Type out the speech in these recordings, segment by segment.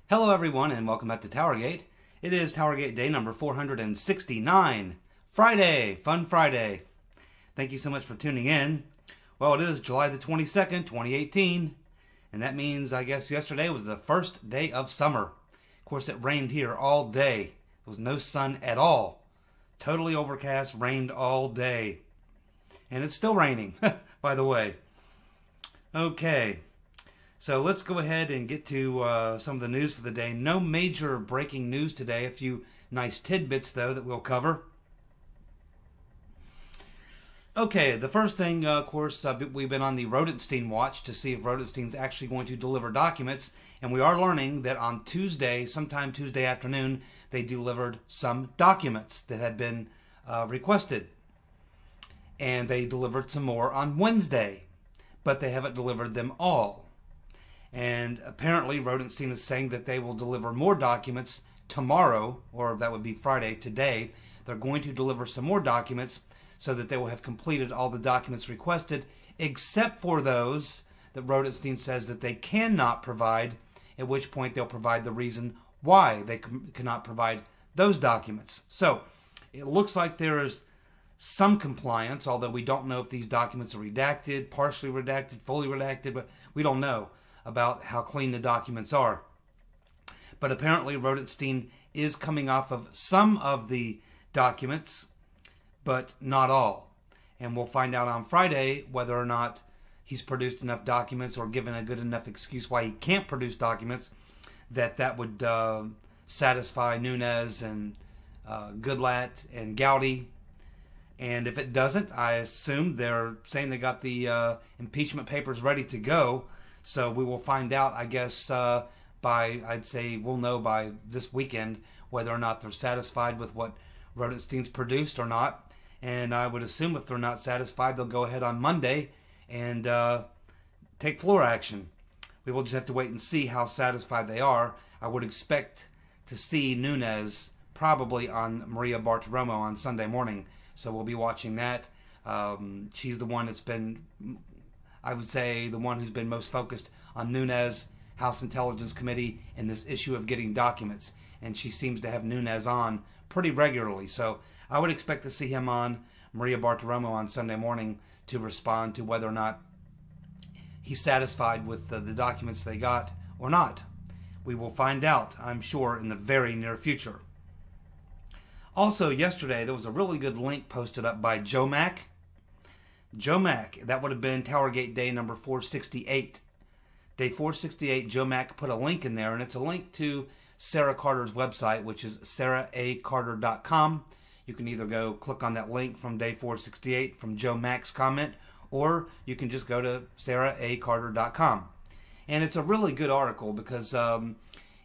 Hello everyone and welcome back to TowerGate. It is TowerGate day number 469. Friday, fun Friday. Thank you so much for tuning in. Well, it is July the 22nd, 2018. And that means, I guess, yesterday was the first day of summer. Of course, it rained here all day. There was no sun at all. Totally overcast, rained all day. And it's still raining, by the way. Okay. So let's go ahead and get to some of the news for the day. No major breaking news today. A few nice tidbits, though, that we'll cover. Okay, the first thing, of course, we've been on the Rodenstein watch to see if Rodenstein's actually going to deliver documents. And we are learning that on Tuesday, sometime Tuesday afternoon, they delivered some documents that had been requested. And they delivered some more on Wednesday. But they haven't delivered them all. And apparently Rodenstein is saying that they will deliver more documents tomorrow, or that would be Friday, today. They're going to deliver some more documents so that they will have completed all the documents requested, except for those that Rodenstein says that they cannot provide, at which point they'll provide the reason why they cannot provide those documents. So it looks like there is some compliance, although we don't know if these documents are redacted, partially redacted, fully redacted, but we don't know about how clean the documents are. But apparently Rodenstein is coming off of some of the documents, but not all. And we'll find out on Friday whether or not he's produced enough documents or given a good enough excuse why he can't produce documents that would satisfy Nunes and Goodlatte and Gowdy. And if it doesn't, I assume they're saying they got the impeachment papers ready to go. So we will find out, I guess, I'd say we'll know by this weekend whether or not they're satisfied with what Rodenstein's produced or not. And I would assume if they're not satisfied, they'll go ahead on Monday and take floor action. We will just have to wait and see how satisfied they are. I would expect to see Nunes probably on Maria Bartiromo on Sunday morning. So we'll be watching that. She's the one that's been, I would say, the one who's been most focused on Nunes, House Intelligence Committee, and this issue of getting documents. And she seems to have Nunes on pretty regularly. So I would expect to see him on Maria Bartiromo on Sunday morning to respond to whether or not he's satisfied with the documents they got or not. We will find out, I'm sure, in the very near future. Also, yesterday, there was a really good link posted up by Joe Mack. Joe Mack, that would have been TowerGate day number 468. Day 468, Joe Mack put a link in there, and it's a link to Sara Carter's website, which is saraacarter.com. You can either go click on that link from day 468 from Joe Mack's comment, or you can just go to saraacarter.com. And it's a really good article because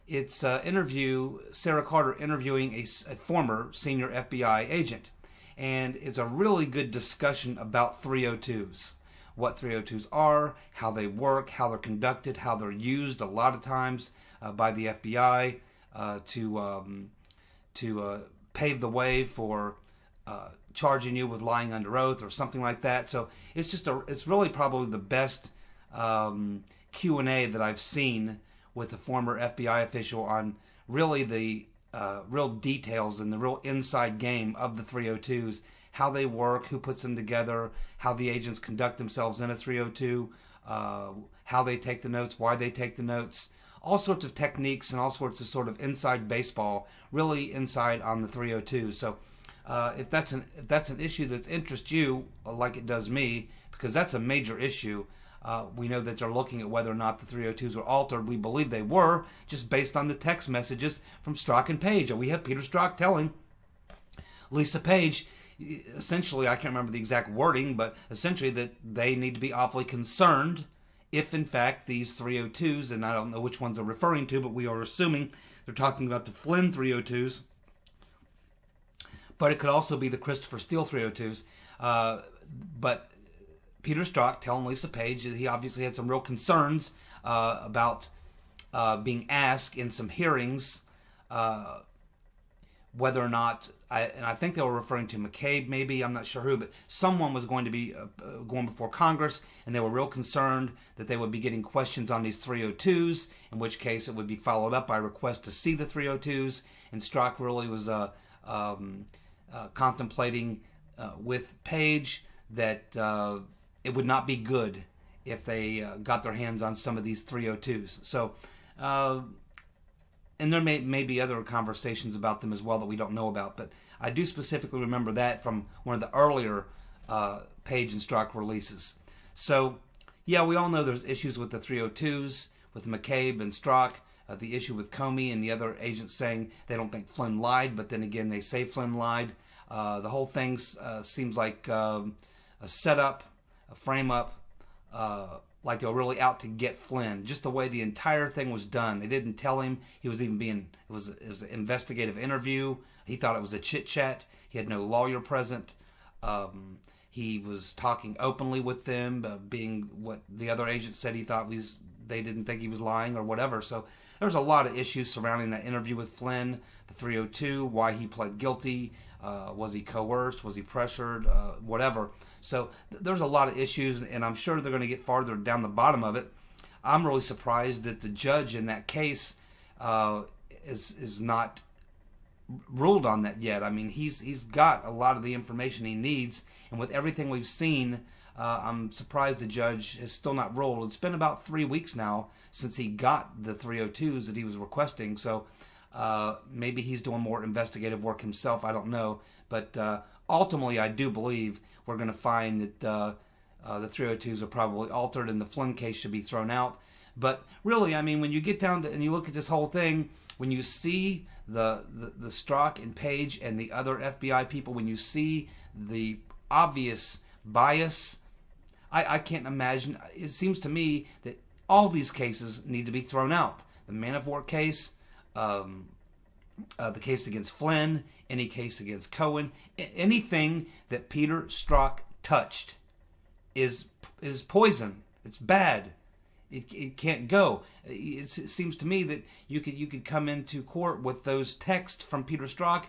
it's Sara Carter interviewing a former senior FBI agent. And it's a really good discussion about 302s. What 302s are, how they work, how they're conducted, how they're used a lot of times by the FBI to pave the way for charging you with lying under oath or something like that. So it's really probably the best Q&A that I've seen with a former FBI official on really the real details and the real inside game of the 302s, how they work, who puts them together, how the agents conduct themselves in a 302, how they take the notes, why they take the notes, all sorts of techniques and all sorts of sort of inside baseball, really inside on the 302s. So if that's an issue that interests you, like it does me, because that's a major issue. We know that they're looking at whether or not the 302s were altered. We believe they were, just based on the text messages from Strzok and Page. And we have Peter Strzok telling Lisa Page, essentially, I can't remember the exact wording, but essentially that they need to be awfully concerned if, in fact, these 302s, and I don't know which ones they're referring to, but we are assuming they're talking about the Flynn 302s, but it could also be the Christopher Steele 302s. But Peter Strzok telling Lisa Page that he obviously had some real concerns about being asked in some hearings whether or not, and I think they were referring to McCabe, maybe, I'm not sure who, but someone was going to be going before Congress, and they were real concerned that they would be getting questions on these 302s, in which case it would be followed up by a request to see the 302s, and Strzok really was contemplating with Page that it would not be good if they got their hands on some of these 302s. So, and there may be other conversations about them as well that we don't know about, but I do specifically remember that from one of the earlier Page and Strzok releases. So, yeah, we all know there's issues with the 302s, with McCabe and Strzok, the issue with Comey and the other agents saying they don't think Flynn lied, but then again they say Flynn lied. The whole thing seems like a setup, a frame-up, like they were really out to get Flynn. Just the way the entire thing was done. They didn't tell him he was even being, it was an investigative interview. He thought it was a chit-chat. He had no lawyer present. He was talking openly with them, being what the other agent said he thought they didn't think he was lying or whatever. So there's a lot of issues surrounding that interview with Flynn, the 302, why he pled guilty. Was he coerced? Was he pressured? Whatever. So there's a lot of issues, and I'm sure they're going to get farther down the bottom of it. I'm really surprised that the judge in that case is not ruled on that yet. I mean, he's got a lot of the information he needs, and with everything we've seen, I'm surprised the judge has still not ruled. It's been about 3 weeks now since he got the 302s that he was requesting, so maybe he's doing more investigative work himself. I don't know. But ultimately, I do believe we're going to find that the 302s are probably altered and the Flynn case should be thrown out. But really, I mean, when you get down to and you look at this whole thing, when you see the Strzok and Page and the other FBI people, when you see the obvious bias, I can't imagine. It seems to me that all these cases need to be thrown out. The Manafort case, the case against Flynn, any case against Cohen, anything that Peter Strzok touched is poison. It's bad. It can't go. It seems to me that you could come into court with those texts from Peter Strzok,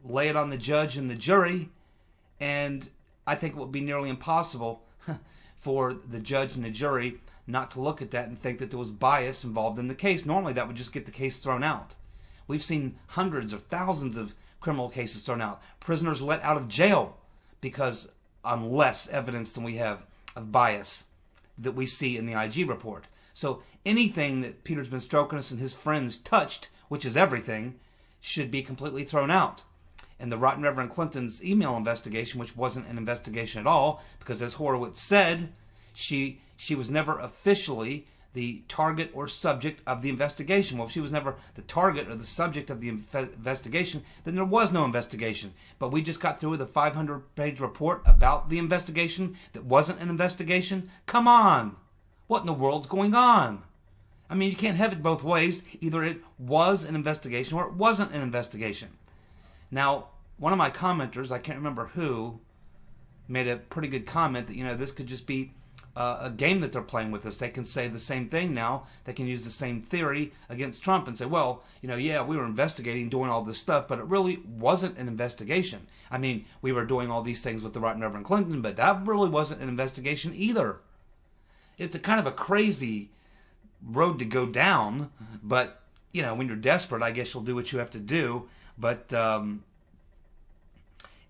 lay it on the judge and the jury, and I think it would be nearly impossible for the judge and the jury not to look at that and think that there was bias involved in the case. Normally that would just get the case thrown out. We've seen hundreds or thousands of criminal cases thrown out. Prisoners let out of jail because on less evidence than we have of bias that we see in the IG report. So anything that Peter's been stroking us and his friends touched, which is everything, should be completely thrown out. And the Rotten Reverend Clinton's email investigation, which wasn't an investigation at all, because as Horowitz said, she was never officially the target or subject of the investigation. Well, if she was never the target or the subject of the investigation, then there was no investigation. But we just got through with a 500-page report about the investigation that wasn't an investigation? Come on! What in the world's going on? I mean, you can't have it both ways. Either it was an investigation or it wasn't an investigation. Now, one of my commenters, I can't remember who, made a pretty good comment that, this could just be a game that they're playing with us. They can say the same thing now. They can use the same theory against Trump and say, well, yeah, we were investigating, doing all this stuff, but it really wasn't an investigation. I mean, we were doing all these things with the Right Reverend Clinton, but that really wasn't an investigation either. It's a kind of a crazy road to go down, but, when you're desperate, I guess you'll do what you have to do. But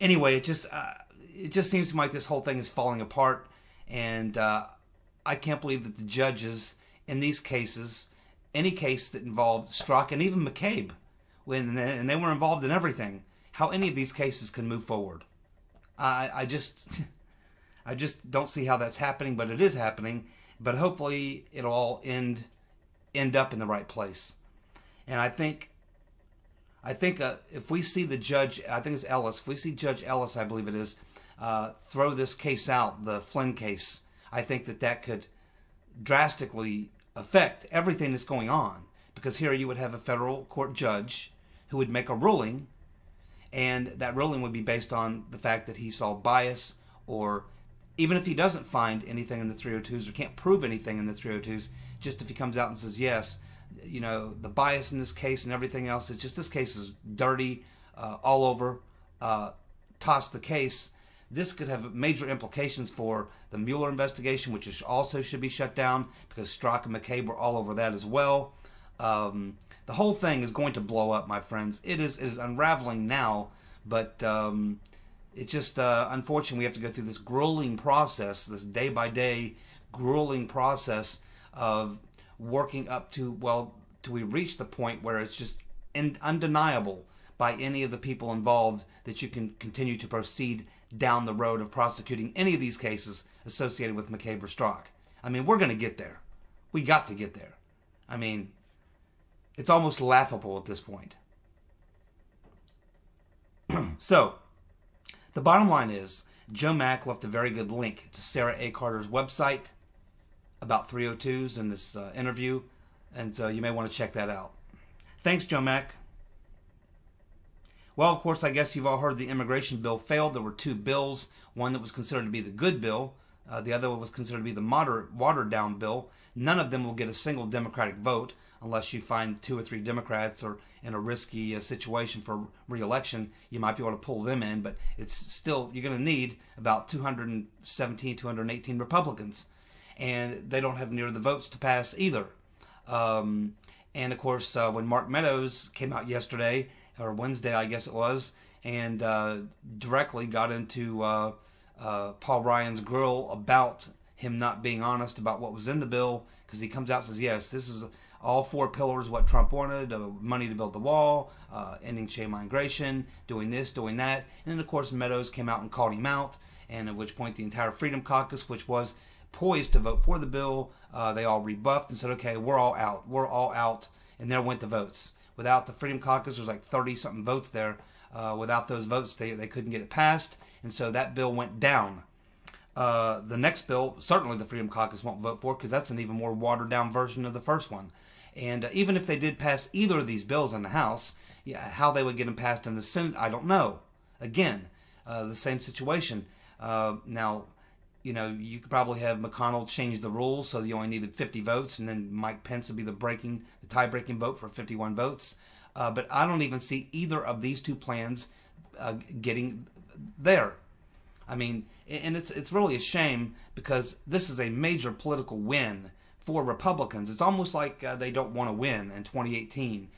anyway, it just seems to me like this whole thing is falling apart. And I can't believe that the judges in these cases, any case that involved Strzok and even McCabe, and they were involved in everything, how any of these cases can move forward. I just don't see how that's happening, but it is happening. But hopefully it'll all end up in the right place. And I think if we see the judge, I think it's Ellis, if we see Judge Ellis, I believe it is, throw this case out, the Flynn case, I think that could drastically affect everything that's going on. Because here you would have a federal court judge who would make a ruling, and that ruling would be based on the fact that he saw bias, or even if he doesn't find anything in the 302s or can't prove anything in the 302s, just if he comes out and says, yes, the bias in this case and everything else, it's just this case is dirty, all over, toss the case, this could have major implications for the Mueller investigation, which also should be shut down because Strzok and McCain were all over that as well. The whole thing is going to blow up, my friends. It is unraveling now, but it's just unfortunate we have to go through this grueling process, this day-by-day grueling process of working up to, well, till we reach the point where it's just undeniable by any of the people involved that you can continue to proceed down the road of prosecuting any of these cases associated with McCabe or Strzok. I mean, we're going to get there. We got to get there. I mean, it's almost laughable at this point. So, the bottom line is, Joe Mack left a very good link to Sara A. Carter's website about 302s in this interview, and you may want to check that out. Thanks, Joe Mack. Well, of course, I guess you've all heard the immigration bill failed. There were two bills, one that was considered to be the good bill, the other one was considered to be the moderate, watered-down bill. None of them will get a single Democratic vote unless you find 2 or 3 Democrats or in a risky situation for re-election. You might be able to pull them in, but it's still, you're going to need about 217, 218 Republicans, and they don't have near the votes to pass either. And, of course, when Mark Meadows came out yesterday, or Wednesday, I guess it was, and directly got into Paul Ryan's grill about him not being honest about what was in the bill, because he comes out and says, yes, this is all 4 pillars what Trump wanted, money to build the wall, ending chain migration, doing this, doing that. And then, of course, Meadows came out and called him out, and at which point the entire Freedom Caucus, which was poised to vote for the bill, they all rebuffed and said, okay, we're all out, and there went the votes. Without the Freedom Caucus, there's like 30-something votes there. Without those votes, they couldn't get it passed, and so that bill went down. The next bill, certainly the Freedom Caucus won't vote for, because that's an even more watered-down version of the first one. And even if they did pass either of these bills in the House, how they would get them passed in the Senate, I don't know. Again, the same situation. Now, you could probably have McConnell change the rules so you only needed 50 votes, and then Mike Pence would be the tie-breaking vote for 51 votes. But I don't even see either of these two plans getting there. I mean, and it's really a shame, because this is a major political win for Republicans. It's almost like they don't want to win in 2018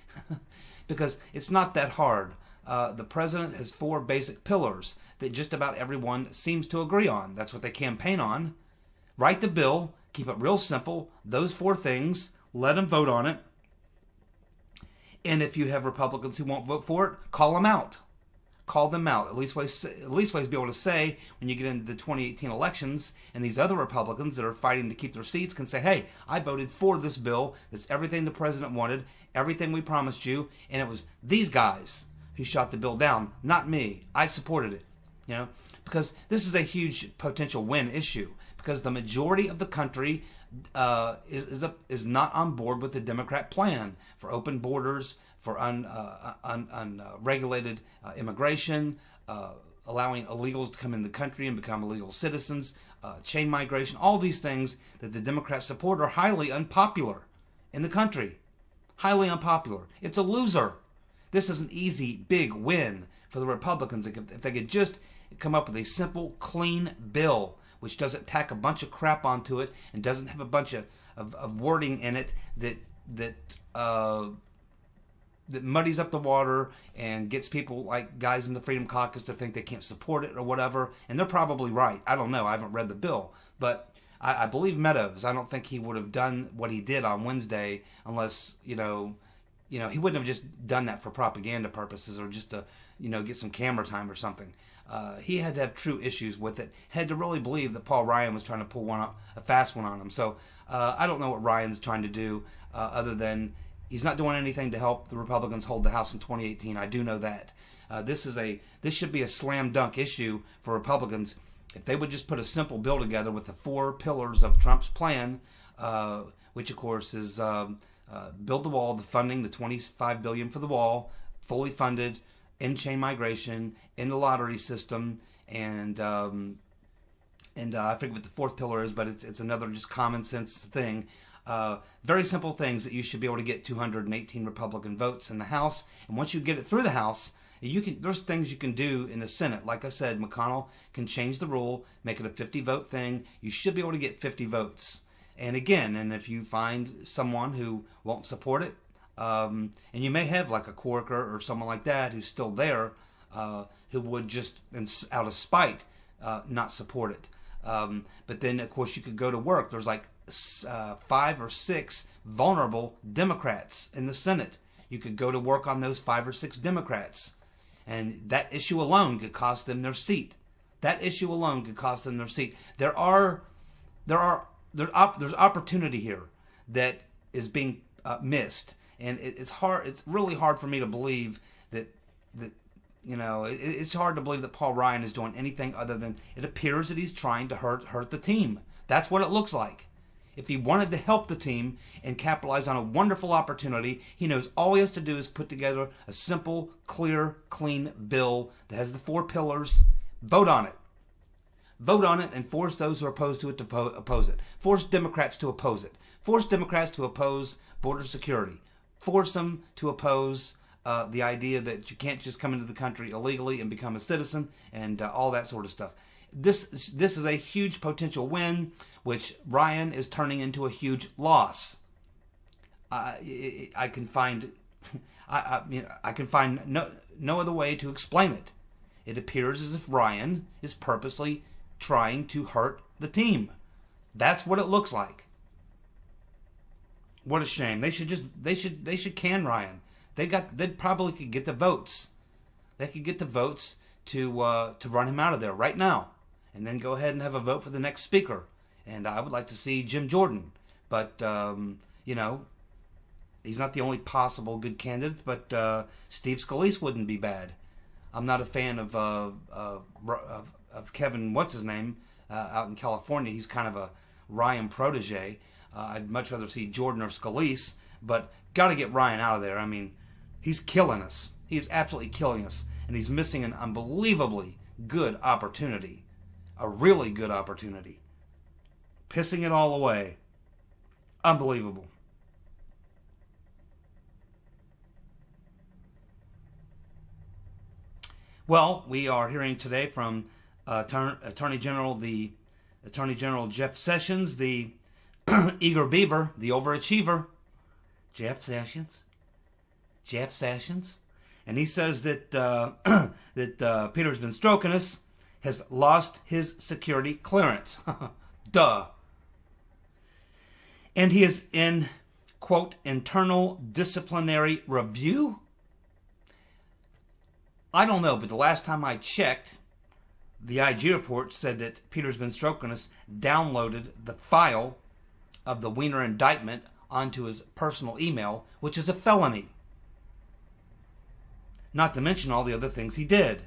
because it's not that hard. The president has 4 basic pillars that just about everyone seems to agree on. That's what they campaign on. Write the bill, keep it real simple, those 4 things, let them vote on it. And if you have Republicans who won't vote for it, call them out. Call them out. At least ways to be able to say when you get into the 2018 elections, and these other Republicans that are fighting to keep their seats can say, hey, I voted for this bill. That's everything the president wanted, everything we promised you, and it was these guys who shot the bill down, not me. I supported it. Because this is a huge potential win issue, because the majority of the country is not on board with the Democrat plan for open borders, for unregulated immigration, allowing illegals to come in the country and become illegal citizens, chain migration. All these things that the Democrats support are highly unpopular in the country. Highly unpopular. It's a loser. This is an easy, big win for the Republicans if they could just come up with a simple, clean bill which doesn't tack a bunch of crap onto it and doesn't have a bunch of wording in it that muddies up the water and gets people like guys in the Freedom Caucus to think they can't support it or whatever. And they're probably right. I don't know. I haven't read the bill. But I believe Meadows. I don't think he would have done what he did on Wednesday unless, he wouldn't have just done that for propaganda purposes or just to, get some camera time or something. He had to have true issues with it. Had to really believe that Paul Ryan was trying to pull a fast one on him. So I don't know what Ryan's trying to do other than he's not doing anything to help the Republicans hold the House in 2018. I do know that. This should be a slam dunk issue for Republicans if they would just put a simple bill together with the 4 pillars of Trump's plan, which of course is build the wall, the funding, the $25 billion for the wall, fully funded, end chain migration, in the lottery system, and I forget what the 4th pillar is, but it's another just common sense thing. Very simple things that you should be able to get 218 Republican votes in the House, and once you get it through the House, There's things you can do in the Senate. Like I said, McConnell can change the rule, make it a 50-vote thing. You should be able to get 50 votes. And again, and if you find someone who won't support it, and you may have like a coworker or someone like that who's still there, who would just, out of spite, not support it. But then, of course, you could go to work. There's like 5 or 6 vulnerable Democrats in the Senate. You could go to work on those 5 or 6 Democrats. And that issue alone could cost them their seat. That issue alone could cost them their seat. There's opportunity here that is being missed, and it's hard. It's really hard for me to believe that it's hard to believe that Paul Ryan is doing anything other than, it appears that he's trying to hurt the team. That's what it looks like. If he wanted to help the team and capitalize on a wonderful opportunity, he knows all he has to do is put together a simple, clear, clean bill that has the 4 pillars. Vote on it. Vote on it and force those who are opposed to it to oppose it. Force Democrats to oppose it. Force Democrats to oppose border security. Force them to oppose the idea that you can't just come into the country illegally and become a citizen and all that sort of stuff. This is a huge potential win, which Ryan is turning into a huge loss. I can find no other way to explain it. It appears as if Ryan is purposely trying to hurt the team. That's what it looks like. What a shame. They should can Ryan. They probably could get the votes. They could get the votes to run him out of there right now, and then go ahead and have a vote for the next speaker. And I would like to see Jim Jordan, but he's not the only possible good candidate. But Steve Scalise wouldn't be bad. I'm not a fan of Kevin, what's his name, out in California. He's kind of a Ryan protege. I'd much rather see Jordan or Scalise, but got to get Ryan out of there. I mean, he's killing us. He is absolutely killing us, and he's missing an unbelievably good opportunity, a really good opportunity. Pissing it all away. Unbelievable. Well, we are hearing today from Attorney General Jeff Sessions, the eager beaver, the overachiever, Jeff Sessions, and he says that that Peter's been stroking us has lost his security clearance. Duh. And he is in, quote, internal disciplinary review? I don't know, but the last time I checked, the IG report said that Peter's been stroking us downloaded the file of the Wiener indictment onto his personal email, which is a felony. Not to mention all the other things he did,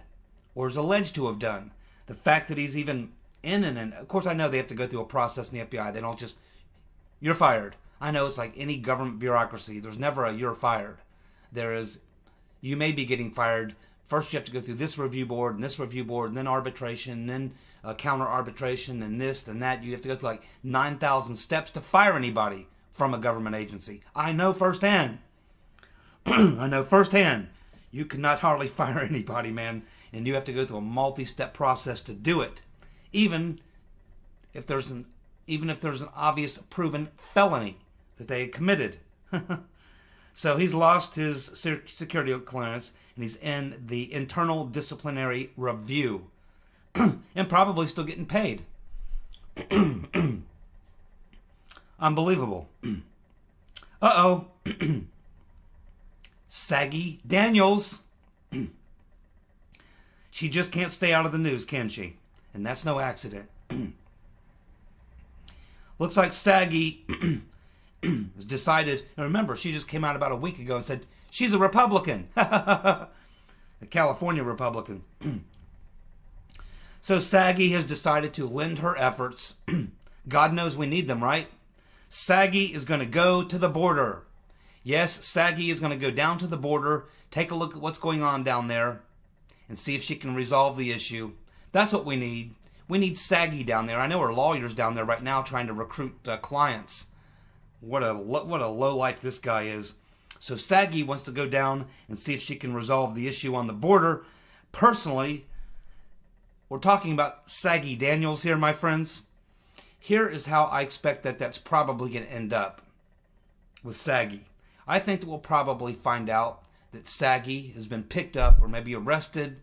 or is alleged to have done. The fact that he's even in and of course I know they have to go through a process in the FBI. They don't just, you're fired. I know it's like any government bureaucracy. There's never a you're fired. There is, you may be getting fired. First you have to go through this review board, and then arbitration, then counter arbitration, then this, then that. You have to go through like 9,000 steps to fire anybody from a government agency. I know firsthand. I know firsthand. You cannot hardly fire anybody, man. And you have to go through a multi-step process to do it. Even if there's an obvious proven felony that they had committed. So he's lost his security clearance, and he's in the internal disciplinary review. And probably still getting paid. Unbelievable. Uh-oh. Saggy Daniels. She just can't stay out of the news, can she? And that's no accident. Looks like Saggy has decided, and remember, she just came out about a week ago and said she's a Republican. A California Republican. So Saggy has decided to lend her efforts. God knows we need them, right? Saggy is going to go to the border. Yes, Saggy is going to go down to the border, take a look at what's going on down there, and see if she can resolve the issue. That's what we need. We need Saggy down there. I know her lawyer's down there right now trying to recruit clients. What a lowlife this guy is. So Saggy wants to go down and see if she can resolve the issue on the border. Personally, we're talking about Saggy Daniels here, my friends. Here is how I expect that that's probably going to end up with Saggy. I think that we'll probably find out that Saggy has been picked up or maybe arrested.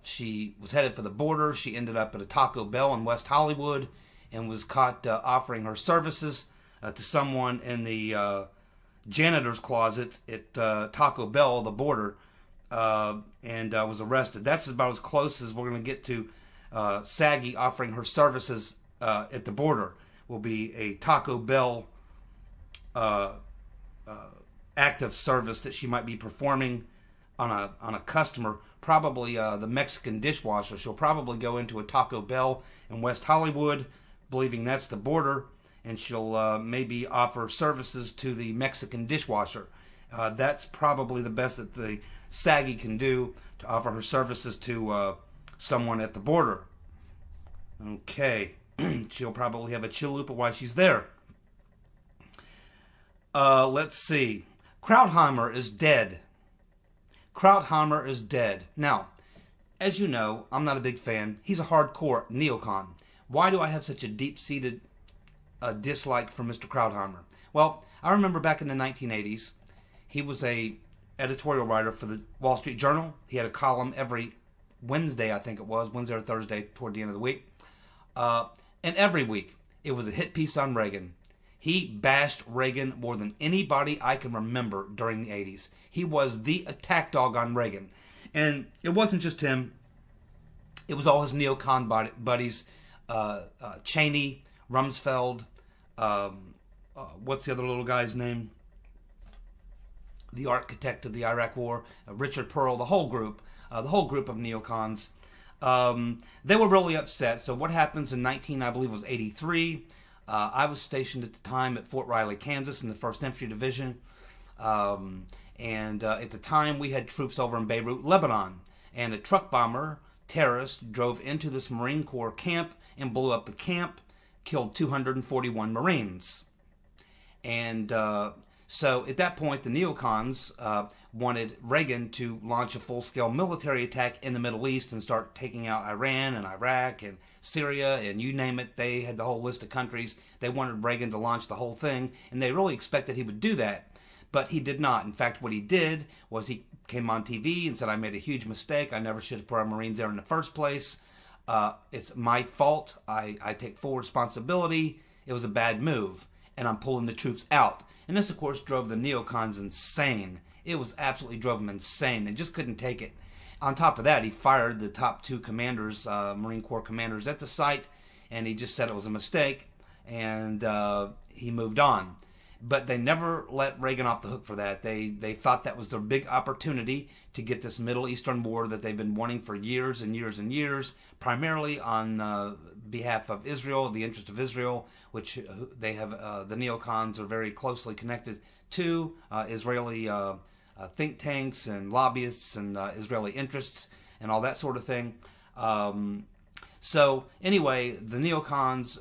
She was headed for the border. She ended up at a Taco Bell in West Hollywood and was caught offering her services to someone in the janitor's closet at Taco Bell, the border, and was arrested. That's about as close as we're going to get to Saggy offering her services at the border. Will be a Taco Bell active service that she might be performing on a customer, probably the Mexican dishwasher. She'll probably go into a Taco Bell in West Hollywood, believing that's the border, and she'll maybe offer services to the Mexican dishwasher. That's probably the best that the Saggy can do, to offer her services to someone at the border. Okay, she'll probably have a chalupa while she's there. Let's see. Krauthammer is dead. Krauthammer is dead. Now, as you know, I'm not a big fan. He's a hardcore neocon. Why do I have such a deep-seated dislike for Mr. Krauthammer? Well, I remember back in the 1980s, he was a editorial writer for the Wall Street Journal. He had a column every Wednesday, I think it was, Wednesday or Thursday toward the end of the week. And every week, it was a hit piece on Reagan. He bashed Reagan more than anybody I can remember during the 80s. He was the attack dog on Reagan. And it wasn't just him. It was all his neocon buddies. Cheney, Rumsfeld, what's the other little guy's name? The architect of the Iraq War, Richard Perle, the whole group of neocons. They were really upset. So what happens in I believe it was 83. I was stationed at the time at Fort Riley, Kansas in the 1st Infantry Division. And at the time we had troops over in Beirut, Lebanon. And a truck bomber, terrorist, drove into this Marine Corps camp and blew up the camp, killed 241 Marines. And so at that point, the neocons wanted Reagan to launch a full-scale military attack in the Middle East and start taking out Iran and Iraq and Syria and you name it. They had the whole list of countries. They wanted Reagan to launch the whole thing, and they really expected he would do that. But he did not. In fact, what he did was he came on TV and said, I made a huge mistake. I never should have put our Marines there in the first place. It's my fault. I take full responsibility. It was a bad move, and I'm pulling the troops out. And this, of course, drove the neocons insane. It was absolutely drove them insane. They just couldn't take it. On top of that, he fired the top 2 commanders, Marine Corps commanders at the site, and he just said it was a mistake, and he moved on. But they never let Reagan off the hook for that. They thought that was their big opportunity to get this Middle Eastern war that they've been wanting for years and years and years, primarily on behalf of Israel, the interest of Israel, which they have, the neocons are very closely connected to Israeli think tanks and lobbyists and Israeli interests and all that sort of thing. So anyway, the neocons,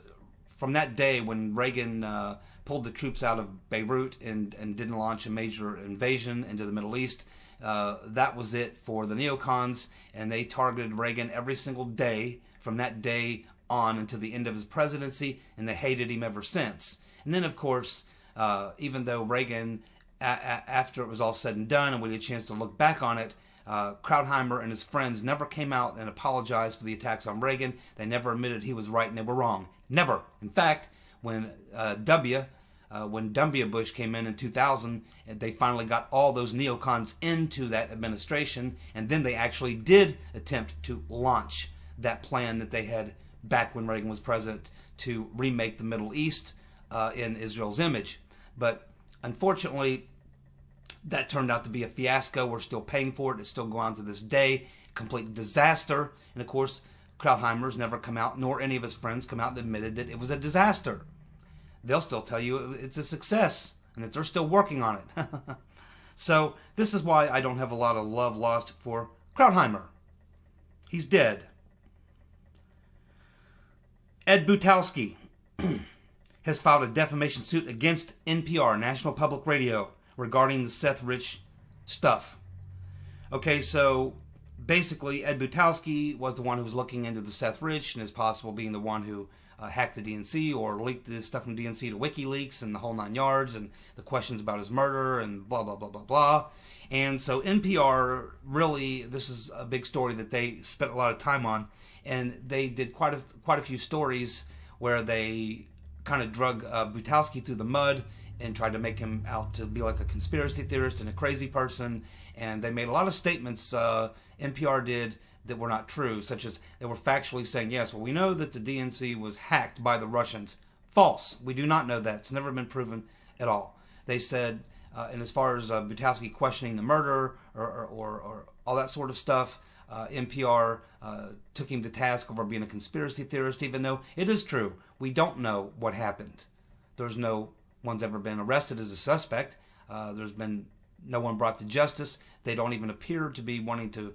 from that day when Reagan pulled the troops out of Beirut and didn't launch a major invasion into the Middle East, that was it for the neocons, and they targeted Reagan every single day from that day on until the end of his presidency, and they hated him ever since. And then, of course, even though Reagan, after it was all said and done and we had a chance to look back on it, Krauthammer and his friends never came out and apologized for the attacks on Reagan. They never admitted he was right and they were wrong. Never. In fact, when W. Bush came in 2000, they finally got all those neocons into that administration, and then they actually did attempt to launch that plan that they had back when Reagan was president to remake the Middle East in Israel's image. But unfortunately, that turned out to be a fiasco. We're still paying for it. It's still going on to this day. Complete disaster. And of course, Krauthammer's never come out, nor any of his friends come out and admitted that it was a disaster. They'll still tell you it's a success and that they're still working on it. So this is why I don't have a lot of love lost for Krauthammer. He's dead. Ed Butowski has filed a defamation suit against NPR, National Public Radio, regarding the Seth Rich stuff. Okay, so basically Ed Butowski was the one who was looking into the Seth Rich and is possible being the one who hacked the DNC or leaked the stuff from DNC to WikiLeaks and the whole 9 yards, and the questions about his murder and blah, blah, blah, blah, blah. And so NPR, really, this is a big story that they spent a lot of time on, and they did quite a few stories where they kind of drug Butowski through the mud and tried to make him out to be like a conspiracy theorist and a crazy person. And they made a lot of statements, NPR did, that were not true, such as they were factually saying, yes, well, we know that the DNC was hacked by the Russians. False. We do not know that. It's never been proven at all. They said, and as far as Butowski questioning the murder or all that sort of stuff, NPR took him to task over being a conspiracy theorist, even though it is true. We don't know what happened. There's no one's ever been arrested as a suspect. There's been no one brought to justice. They don't even appear to be wanting to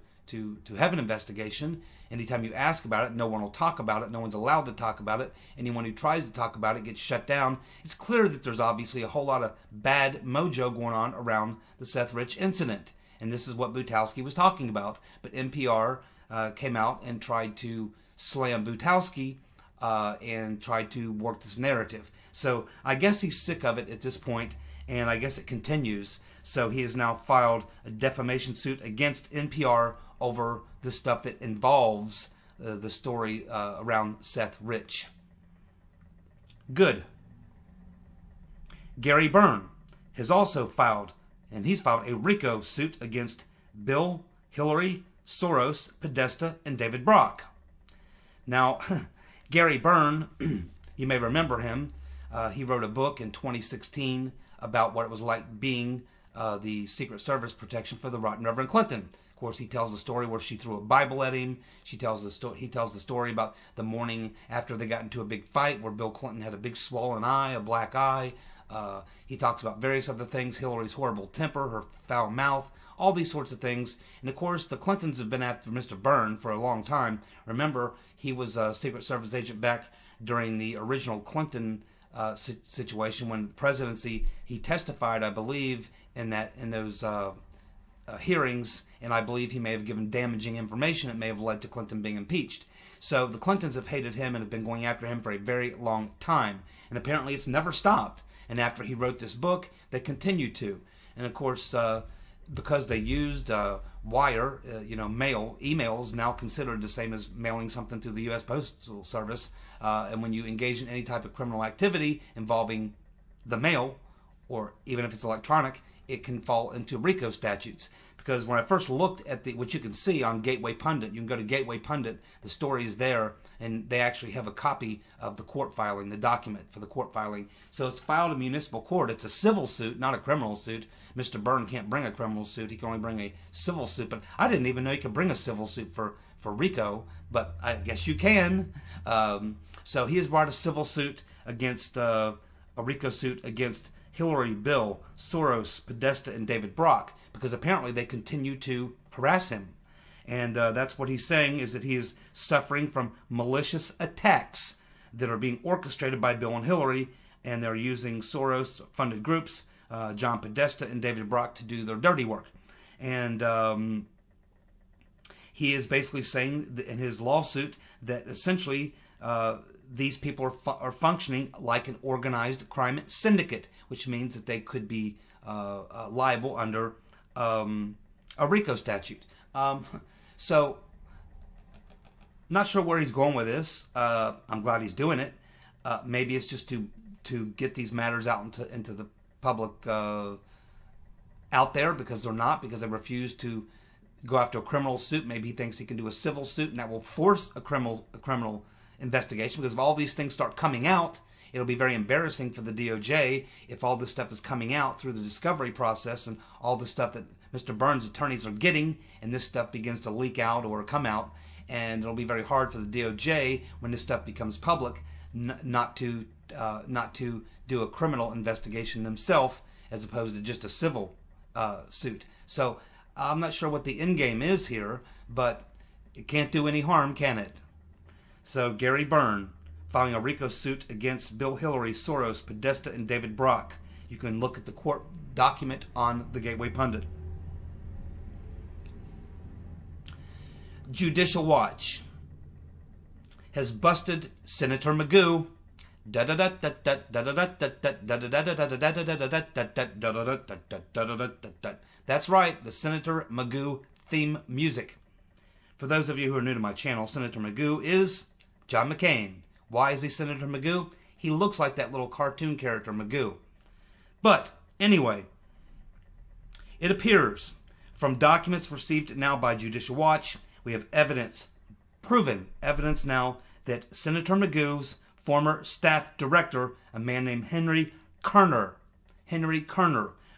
have an investigation. Anytime you ask about it, no one will talk about it. No one's allowed to talk about it. Anyone who tries to talk about it gets shut down. It's clear that there's obviously a whole lot of bad mojo going on around the Seth Rich incident. And this is what Butowski was talking about. But NPR came out and tried to slam Butowski and tried to work this narrative. So I guess he's sick of it at this point, and I guess it continues. So he has now filed a defamation suit against NPR over the stuff that involves the story around Seth Rich. Good. Gary Byrne has also filed, and he's filed a RICO suit against Bill, Hillary, Soros, Podesta, and David Brock. Now, Gary Byrne, you may remember him. He wrote a book in 2016 about what it was like being the Secret Service protection for the rotten Reverend Clinton. Of course, he tells the story where she threw a Bible at him. He tells the story about the morning after they got into a big fight where Bill Clinton had a big swollen eye, a black eye. He talks about various other things, Hillary's horrible temper, her foul mouth, all these sorts of things. And of course, the Clintons have been after Mr. Byrne for a long time. Remember, he was a Secret Service agent back during the original Clinton situation when the presidency. He testified, I believe, in those hearings, and I believe he may have given damaging information that may have led to Clinton being impeached. So the Clintons have hated him and have been going after him for a very long time, and apparently it's never stopped. And after he wrote this book, they continued to. And of course, because they used wire, mail, emails now considered the same as mailing something through the U.S. Postal Service. And when you engage in any type of criminal activity involving the mail, or even if it's electronic, it can fall into RICO statutes. Because when I first looked at which you can see on Gateway Pundit, you can go to Gateway Pundit, the story is there, and they actually have a copy of the court filing, the document for the court filing. So it's filed in municipal court. It's a civil suit, not a criminal suit. Mr. Byrne can't bring a criminal suit. He can only bring a civil suit. But I didn't even know you could bring a civil suit for RICO, but I guess you can. So he has brought a civil suit against, a RICO suit against Hillary, Bill, Soros, Podesta, and David Brock, because apparently they continue to harass him. And that's what he's saying, is that he is suffering from malicious attacks that are being orchestrated by Bill and Hillary, and they're using Soros-funded groups, John Podesta and David Brock, to do their dirty work. And he is basically saying in his lawsuit that essentially these people are functioning like an organized crime syndicate, which means that they could be liable under a RICO statute. So, not sure where he's going with this. I'm glad he's doing it. Maybe it's just to get these matters out into the public out there, because they refuse to go after a criminal suit. Maybe he thinks he can do a civil suit, and that will force a criminal investigation, because if all these things start coming out, it'll be very embarrassing for the DOJ if all this stuff is coming out through the discovery process and all the stuff that Mr. Byrne's attorneys are getting, and this stuff begins to leak out or come out, and it'll be very hard for the DOJ when this stuff becomes public not to do a criminal investigation themselves as opposed to just a civil suit. So I'm not sure what the end game is here, but it can't do any harm, can it? So Gary Byrne filing a RICO suit against Bill, Hillary, Soros, Podesta, and David Brock. You can look at the court document on the Gateway Pundit. Judicial Watch has busted Senator Magoo. That's right, the Senator Magoo theme music. For those of you who are new to my channel, Senator Magoo is John McCain. Why is he Senator Magoo? He looks like that little cartoon character, Magoo. But, anyway, it appears from documents received now by Judicial Watch, we have evidence, proven evidence now, that Senator Magoo's former staff director, a man named Henry Kerner,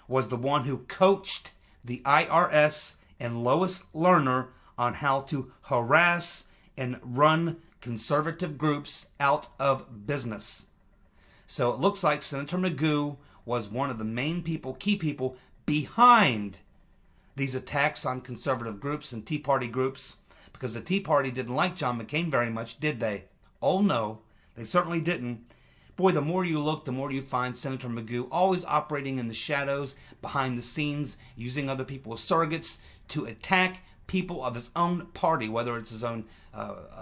was the one who coached the IRS and Lois Lerner on how to harass and run conservative groups out of business. So it looks like Senator Magoo was one of the main people, key people, behind these attacks on conservative groups and Tea Party groups, because the Tea Party didn't like John McCain very much, did they? Oh no, they certainly didn't. Boy, the more you look, the more you find Senator Magoo always operating in the shadows, behind the scenes, using other people as surrogates to attack people of his own party, whether it's his own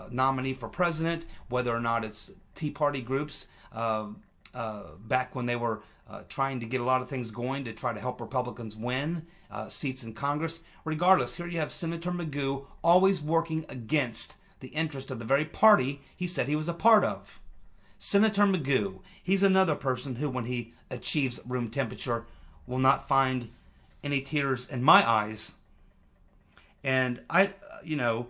nominee for president, whether or not it's Tea Party groups, back when they were trying to get a lot of things going to try to help Republicans win seats in Congress. Regardless, here you have Senator Magoo always working against the interest of the very party he said he was a part of. Senator Magoo, he's another person who, when he achieves room temperature, will not find any tears in my eyes. And I know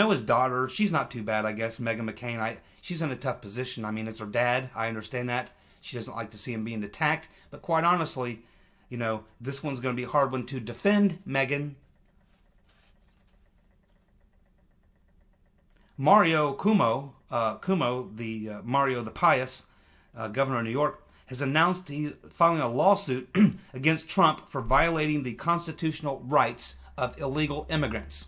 his daughter, she's not too bad, I guess, Meghan McCain. She's in a tough position. I mean, it's her dad. I understand that. She doesn't like to see him being attacked. But quite honestly, this one's going to be a hard one to defend, Meghan. Mario Cuomo, Mario the Pious, governor of New York, has announced he's filing a lawsuit against Trump for violating the constitutional rights of illegal immigrants.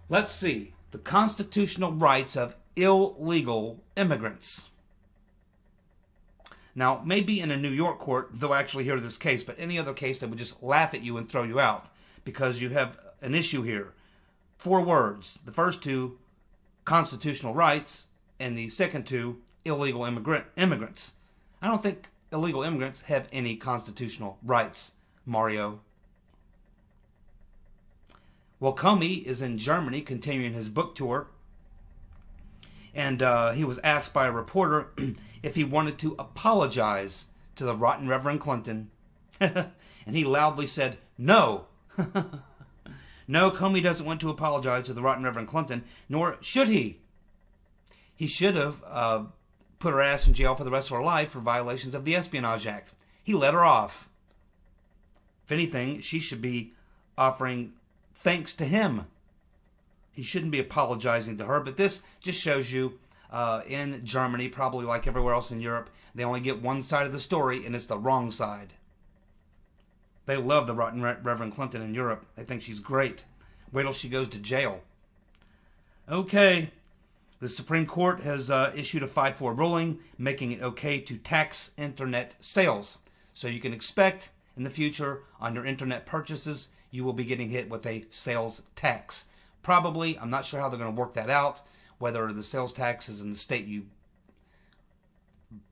Let's see. The constitutional rights of illegal immigrants. Now, maybe in a New York court, they'll actually hear this case, but any other case, they would just laugh at you and throw you out, because you have an issue here. 4 words. The first 2, constitutional rights, and the second 2, illegal immigrants. I don't think illegal immigrants have any constitutional rights, Mario. Well, Comey is in Germany continuing his book tour, and he was asked by a reporter if he wanted to apologize to the rotten Reverend Clinton, and he loudly said, no. No, Comey doesn't want to apologize to the rotten Reverend Clinton, nor should he. He should have put her ass in jail for the rest of her life for violations of the Espionage Act. He let her off. If anything, she should be offering thanks to him. He shouldn't be apologizing to her, but this just shows you in Germany, probably like everywhere else in Europe, they only get one side of the story, and it's the wrong side. They love the rotten Reverend Clinton in Europe. They think she's great. Wait till she goes to jail. Okay. The Supreme Court has issued a 5-4 ruling making it okay to tax internet sales. So you can expect in the future on your internet purchases, you will be getting hit with a sales tax. Probably, I'm not sure how they're going to work that out, whether the sales tax is in the state you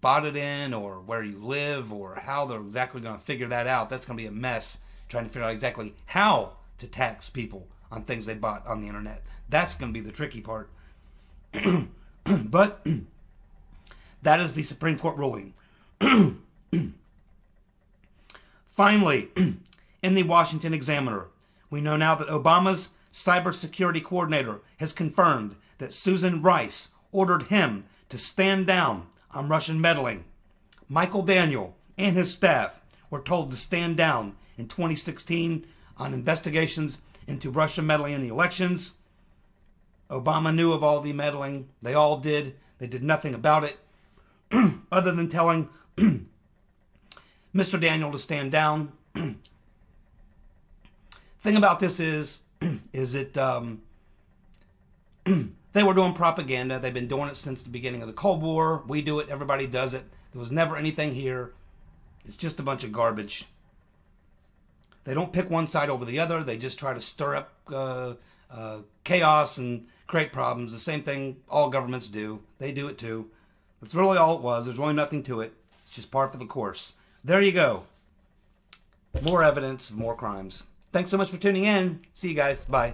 bought it in, or where you live, or how they're exactly going to figure that out. That's going to be a mess, trying to figure out exactly how to tax people on things they bought on the internet. That's going to be the tricky part. But that is the Supreme Court ruling. Finally, in the Washington Examiner, we know now that Obama's cybersecurity coordinator has confirmed that Susan Rice ordered him to stand down on Russian meddling. Michael Daniel and his staff were told to stand down in 2016 on investigations into Russia meddling in the elections. Obama knew of all the meddling. They all did. They did nothing about it other than telling Mr. Daniel to stand down. Thing about this is it they were doing propaganda. They've been doing it since the beginning of the Cold War. We do it. Everybody does it. There was never anything here. It's just a bunch of garbage. They don't pick one side over the other. They just try to stir up chaos and create problems. The same thing all governments do. They do it too. That's really all it was. There's really nothing to it. It's just par for the course. There you go. More evidence of more crimes. Thanks so much for tuning in. See you guys. Bye.